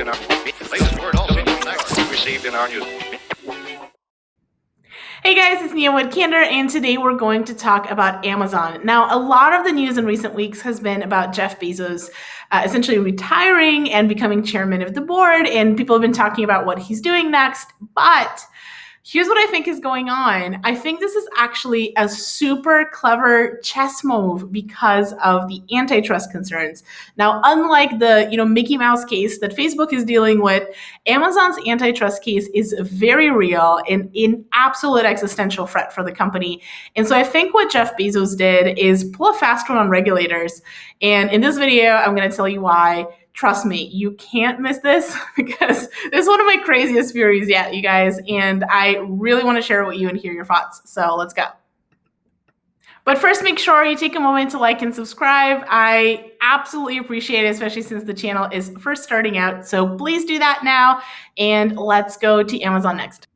in our latest word also received in our news. Hey guys, it's Nia Wood-Kander, and today we're going to talk about Amazon. Now, a lot of the news in recent weeks has been about Jeff Bezos essentially retiring and becoming chairman of the board, and people have been talking about what he's doing next, but here's what I think is going on. I think this is actually a super clever chess move because of the antitrust concerns. Now, unlike the Mickey Mouse case that Facebook is dealing with, Amazon's antitrust case is very real and an absolute existential threat for the company. And so I think what Jeff Bezos did is pull a fast one on regulators. And in this video, I'm going to tell you why. Trust me, you can't miss this because this is one of my craziest theories yet, you guys, and I really want to share it with you and hear your thoughts. So let's go. But first, make sure you take a moment to like and subscribe. I absolutely appreciate it, especially since the channel is first starting out. So please do that now, and let's go to Amazon next.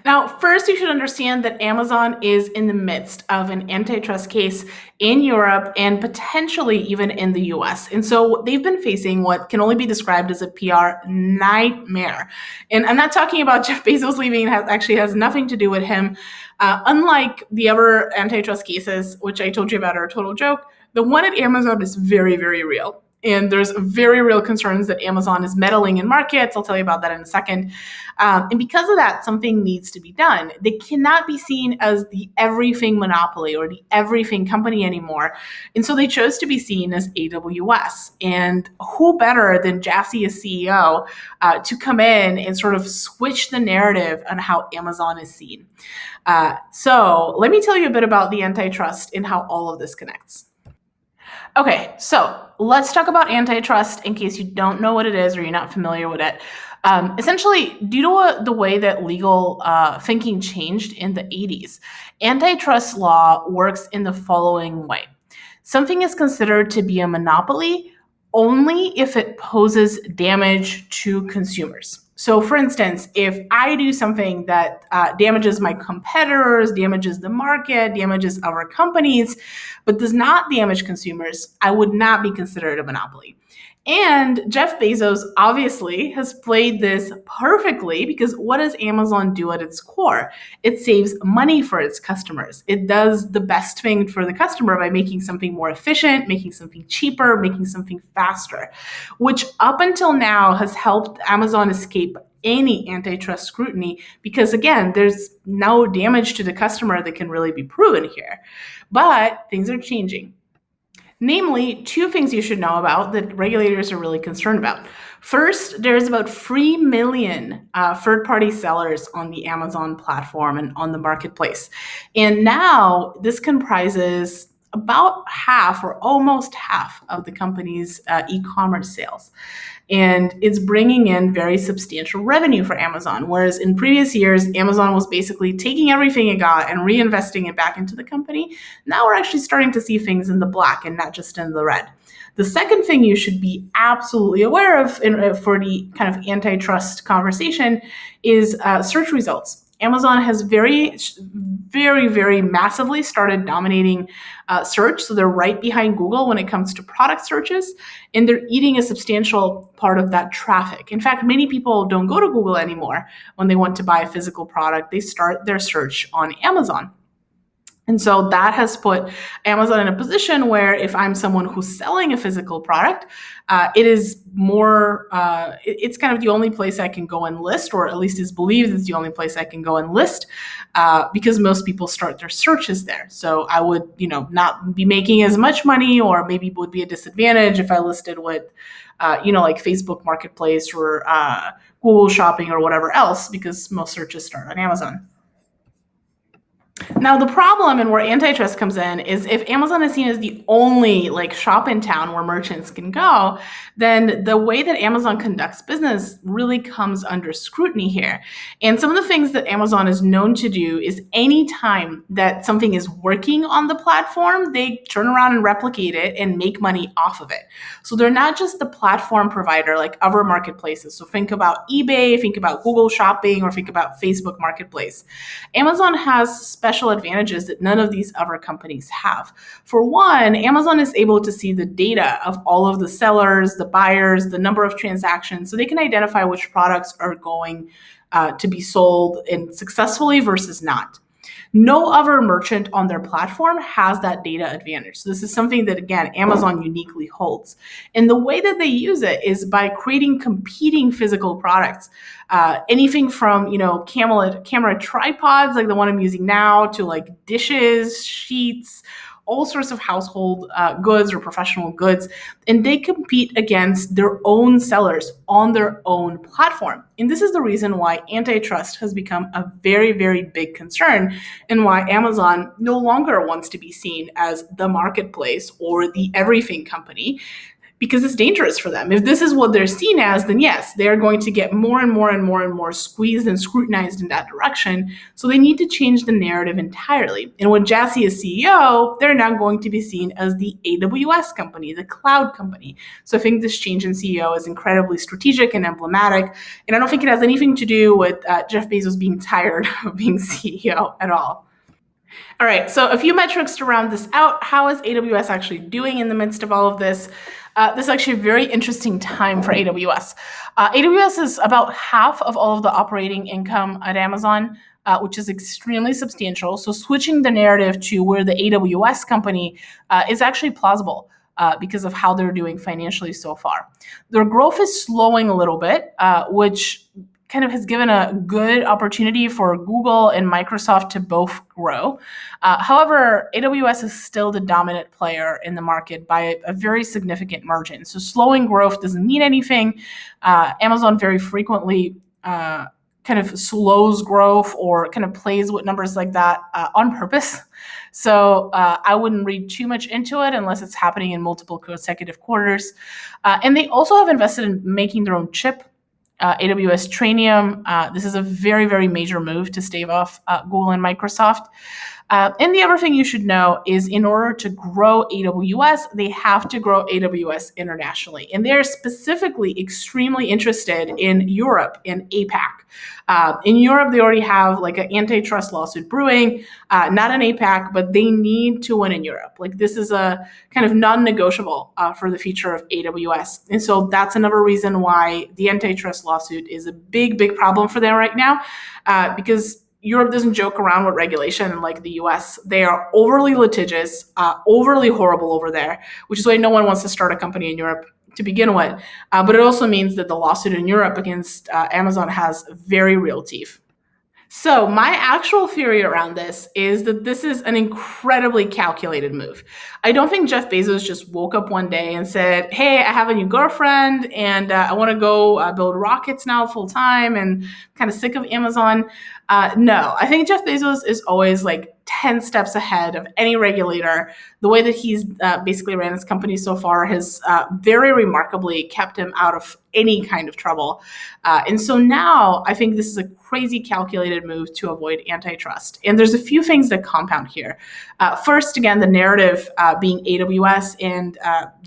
Now, first, you should understand that Amazon is in the midst of an antitrust case in Europe and potentially even in the US. And so they've been facing what can only be described as a PR nightmare. And I'm not talking about Jeff Bezos leaving. It actually has nothing to do with him. Unlike the other antitrust cases, which I told you about are a total joke, the one at Amazon is very, very real. And there's very real concerns that Amazon is meddling in markets. I'll tell you about that in a second. And because of that, something needs to be done. They cannot be seen as the everything monopoly or the everything company anymore. And so they chose to be seen as AWS. And who better than Jassy as CEO to come in and sort of switch the narrative on how Amazon is seen. So let me tell you a bit about the antitrust and how all of this connects. Okay, so let's talk about antitrust in case you don't know what it is or you're not familiar with it. Essentially, due to the way that legal thinking changed in the 80s, antitrust law works in the following way. Something is considered to be a monopoly only if it poses damage to consumers. So for instance, if I do something that damages my competitors, damages the market, damages other companies, but does not damage consumers, I would not be considered a monopoly. And Jeff Bezos obviously has played this perfectly because what does Amazon do at its core? It saves money for its customers. It does the best thing for the customer by making something more efficient, making something cheaper, making something faster, which up until now has helped Amazon escape any antitrust scrutiny because, again, there's no damage to the customer that can really be proven here. But things are changing. Namely, two things you should know about that regulators are really concerned about. First, there's about 3 million third-party sellers on the Amazon platform and on the marketplace. And now this comprises about half or almost half of the company's e-commerce sales. And it's bringing in very substantial revenue for Amazon. Whereas in previous years, Amazon was basically taking everything it got and reinvesting it back into the company. Now we're actually starting to see things in the black and not just in the red. The second thing you should be absolutely aware of for the kind of antitrust conversation is search results. Amazon has very, very massively started dominating search. So they're right behind Google when it comes to product searches, and they're eating a substantial part of that traffic. In fact, many people don't go to Google anymore when they want to buy a physical product. They start their search on Amazon. And so that has put Amazon in a position where if I'm someone who's selling a physical product, it is more, it's kind of the only place I can go and list, or at least is believed it's the only place I can go and list because most people start their searches there. So I would, not be making as much money, or maybe would be a disadvantage if I listed with, like Facebook Marketplace or Google Shopping or whatever else, because most searches start on Amazon. Now, the problem and where antitrust comes in is if Amazon is seen as the only shop in town where merchants can go, then the way that Amazon conducts business really comes under scrutiny here. And some of the things that Amazon is known to do is anytime that something is working on the platform, they turn around and replicate it and make money off of it. So they're not just the platform provider like other marketplaces. So think about eBay, think about Google Shopping, or think about Facebook Marketplace. Amazon has special special advantages that none of these other companies have. For one, Amazon is able to see the data of all of the sellers, the buyers, the number of transactions, so they can identify which products are going to be sold and successfully versus not. No other merchant on their platform has that data advantage. So this is something that, again, Amazon uniquely holds. And the way that they use it is by creating competing physical products. Anything from, camera tripods like the one I'm using now to like dishes, sheets, all sorts of household goods or professional goods, and they compete against their own sellers on their own platform. And this is the reason why antitrust has become a very, very big concern, and why Amazon no longer wants to be seen as the marketplace or the everything company, because it's dangerous for them. If this is what they're seen as, then yes, they're going to get more and more and more and more squeezed and scrutinized in that direction. So they need to change the narrative entirely. And when Jassy is CEO, they're now going to be seen as the AWS company, the cloud company. So I think this change in CEO is incredibly strategic and emblematic. And I don't think it has anything to do with Jeff Bezos being tired of being CEO at all. All right, so a few metrics to round this out. How is AWS actually doing in the midst of all of this? This is actually a very interesting time for AWS. AWS is about half of all of the operating income at Amazon, which is extremely substantial. So switching the narrative to where the AWS company is actually plausible. Because of how they're doing financially so far. Their growth is slowing a little bit, which kind of has given a good opportunity for Google and Microsoft to both grow. However, AWS is still the dominant player in the market by a very significant margin. So slowing growth doesn't mean anything. Amazon very frequently kind of slows growth or kind of plays with numbers like that on purpose. So I wouldn't read too much into it unless it's happening in multiple consecutive quarters. And they also have invested in making their own chip. AWS Trainium. This is a very, very major move to stave off Google and Microsoft. And the other thing you should know is in order to grow AWS, they have to grow AWS internationally. And they're specifically extremely interested in Europe and APAC. In Europe, they already have like an antitrust lawsuit brewing, not an APAC, but they need to win in Europe. Like this is a kind of non-negotiable for the future of AWS. And so that's another reason why the antitrust lawsuit is a big, big problem for them right now, because Europe doesn't joke around with regulation like the US. They are overly litigious, overly horrible over there, which is why no one wants to start a company in Europe to begin with. But it also means that the lawsuit in Europe against Amazon has very real teeth. So my actual theory around this is that this is an incredibly calculated move. I don't think Jeff Bezos just woke up one day and said, hey, I have a new girlfriend and I want to go build rockets now full time and kind of sick of Amazon. No, I think Jeff Bezos is always like 10 steps ahead of any regulator. The way that he's basically ran his company so far has very remarkably kept him out of any kind of trouble. And so now I think this is a crazy calculated move to avoid antitrust. And there's a few things that compound here. First, again, the narrative being AWS and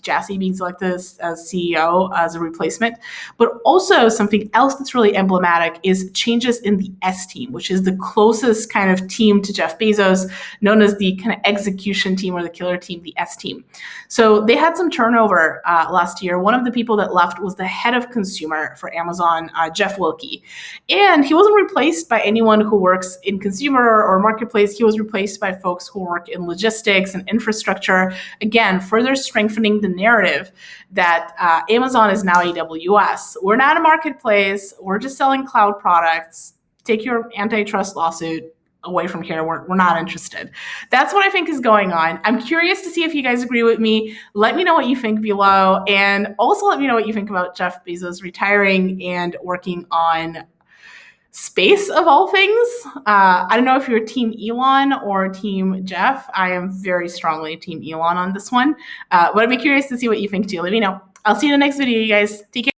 Jassy being selected as CEO as a replacement. But also something else that's really emblematic is changes in the S team, which is the closest kind of team to Jeff Bezos, known as the kind of execution team or the killer team, the S team. So they had some turnover last year. One of the people that left was the head of consumer for Amazon, Jeff Wilkie. And he wasn't replaced by anyone who works in consumer or marketplace. He was replaced by folks who work in logistics and infrastructure. Again, further strengthening the narrative that Amazon is now AWS. We're not a marketplace. We're just selling cloud products. Take your antitrust lawsuit away from here. We're not interested. That's what I think is going on. I'm curious to see if you guys agree with me. Let me know what you think below. And also let me know what you think about Jeff Bezos retiring and working on space of all things. I don't know if you're team Elon or team Jeff. I am very strongly team Elon on this one. But I'd be curious to see what you think too. Let me know. I'll see you in the next video, you guys. Take care.